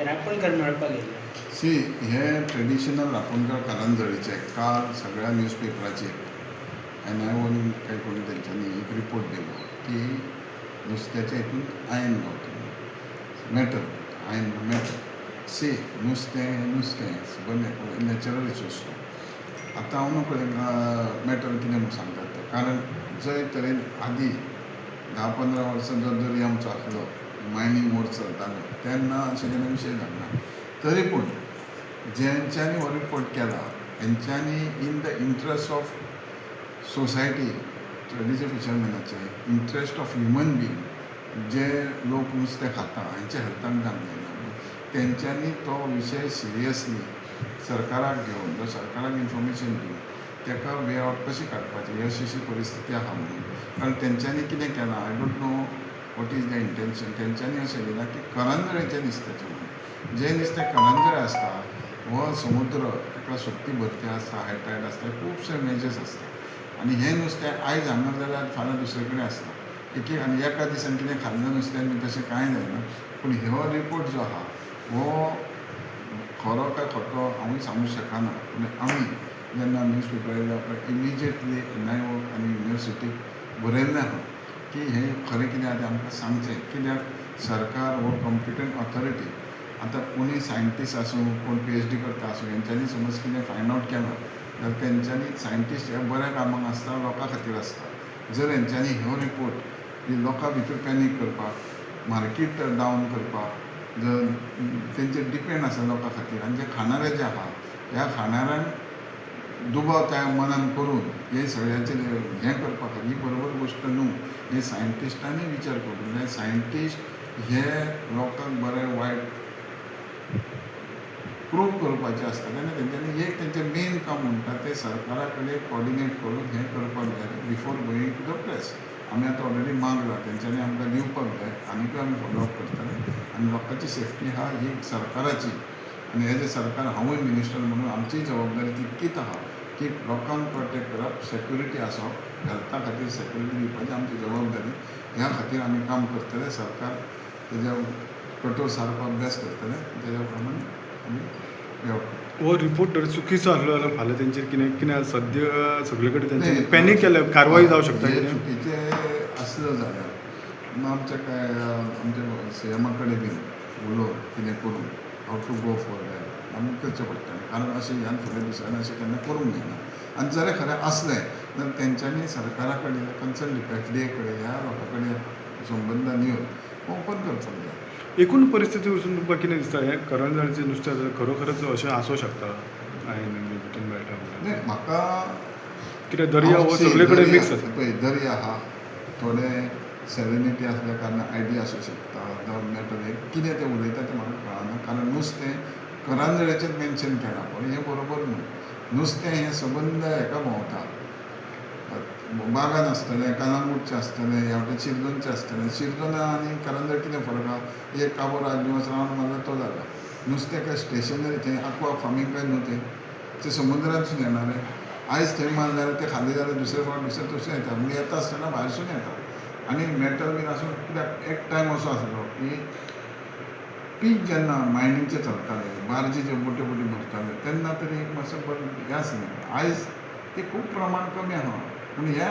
रापणकर मेळपाक गेले. सी हे ट्रेडिशनल रापणकर कारांजळीचे काल सगळ्या न्यूजपेपराचेर एनआयओन काही कोणी त्यांच्यानी एक रिपोर्ट दिलो की नुस्त्याच्या हितून आयन गावता मॅटर आयन मॅटर सी नुस्तें सगळं नॅचरल रिसोर्स. आतां हांव नकळो मॅटर कितें म्हणून सांगतात तें कारण जंय तरेन आदीं 10-15 वर्सां जो दर्या आमचो आसलो मायनींग वर्क चलतालो तेन्ना अशें केन्ना विशय जावना. तरी पूण जेंच्यांनी हो रिपोर्ट केला हेंच्यांनी in the interest of society traditional फिशरमॅनाचे इंट्रस्ट ऑफ ह्युमन बींग जे लोक नुस्तें खाता हांचे हेल्थाक जावंक जायना तेंच्यांनी तो विशय सिरियसली सरकाराक घेवन जो सरकाराक इन्फॉर्मेशन दिवन ताका वे आवट कशी काडपाची अशी परिस्थिती आसा म्हणून. कारण तेंच्यांनी कितें केलां I don't know what is the intention. तेंच्यांनी अशें दिलां की करंजळेचें नुस्त्याचें म्हणून जें नुस्तें करंजळे आसता हो समुद्र ताका सुकती भरती आसता हाय टायड आसता खुबशे मेजर्स आसता आनी हें नुस्तें आयज हांगा जाल्यार फाल्यां दुसरे कडेन आसता आनी एका दिसान कितें खाल्लें नुस्त्यान बी तशें कांय जायना. पूण हो रिपोर्ट जो आसा हो खरो काय खोटो हांवूय सांगूंक शकना. पूण आमी जेन्ना न्यूज पेपर येयलो इमिजिएटली एनआयओ आनी युनिवर्सिटीक बरयल्लें आसा की हें खरें कितें आसा तें आमकां सांगचें. कित्याक सरकार हो कॉम्पिटंट ऑथॉरिटी आतां कोणी सायंटिस्ट आसूं कोण PhD करता आसूं हेंच्यांनी समज कितें फायंड आवट केलां जाल्यार तेंच्यांनी सायंटिस्ट हे बऱ्या कामाक आसता लोकां खातीर आसता. जर हेंच्यांनी हो रिपोर्ट लोकां भितर पॅनीक करपाक मार्केट डावन करपाक जर तेंचेर डिपेंड आसा लोकां खातीर आनी जे खाणारे जे आसा ह्या खाणाऱ्यांक दुबाव त्या मनान करून हे सगळ्याचेर हें करपा खातीर ही बरोबर गोश्ट न्हू. हे सायंटिस्टांनी विचार करूंक जाय. सायंटिस्ट हे लोकांक बरें वायट प्रूव करपाचें आसता तेन्ना तेंच्यांनी एक तेंचें मेन काम म्हणटा तें सरकारा कडेन कॉर्डिनेट करून हें करपाक जाय before going to the press. आमी आतां ऑलरेडी मागला तेंच्यांनी आमकां दिवपाक जाय आनीकूय आमी फॉलोअप करतले आनी लोकांची सेफ्टी आहा ही सरकाराची आनी एज ए सरकार हांवूय मिनिस्टर म्हणून आमची जबाबदारी तितकीच आहा की लोकांक प्रोटेक्ट करप सेक्युरिटी आसप हेल्था खातीर सेक्युरिटी दिवपाची आमची जबाबदारी. ह्या खातीर आमी काम करतले. सरकार तेज्या कठोर सारको अभ्यास करतले तेज्या प्रमाणे आमी हो रिपोर्ट जर चुकीचो आसलो जाल्यार फाल्यां तेंचेर कितें सद्य सगळे कडेन तेंच्यांनी पॅनीक केल्या कारवाई जावंक शकता. चुकीचें आसलं जाल्यार आमच्या काय आमच्या सीएमा कडेन बीन उलोवन कितें करून हाव टू गो फॉर दॅट आमी करचें पडटलें. कारण अशें ह्यान फुडें दिसांनी अशें केन्ना करूंक जायना. आनी जर खरें असलें जाल्यार तेंच्यांनी सरकारा कडेन कन्सर्न FDA कडेन ह्या लोकां कडेन संबंदान येवन ओपन करपाक जाय. एकूण परिस्थिती वचून तुमकां कितें दिसता हें करंजळेचें नुस्तें खरोखरच अशें आसूं शकता आयन भितून मेळटा न्ही म्हाका कित्याक दर्या हो सगळे कडेन मिक्स आसा पळय दर्या आहा थोडे सेलिनिटी आसल्या कारणान आयडिया आसूं शकता जावं मॅटर कितें तें उलयता तें म्हाका कळना. कारण नुस्तें करंजळेचें मेन्शन केलां पळय हें बरोबर न्हू. नुस्तें हें सबंद हेका भोंवता बागान आसतलें कालांगूटचें आसतलें ह्या वटेन शिरदोनचें आसतलें. शिरदोना आनी करंजळ कितें फरक आहा एक काबोर 8 दिवस रावन मारलो तो जालो. नुस्तें काय स्टेशनरी थंय आक्वा फार्मींग काय न्हू तें समुद्रांतसून येणारें. आयज थंय मारल्यार तें खाली जाल्यार दुसरे फावट दुसरें तशें येता म्हणजे येता आसतना भायरसून येता. आनी मेटल बीन आसून कित्याक एक टायम असो आसलो की पीक जेन्ना मायनींगचें चलतालें बार्जी ज्यो मोट्यो मोट्यो भरताल्यो तेन्ना तरी एक मातसो हें आसलें. आयज तें खूब प्रमाण कमी आहा. पूण हें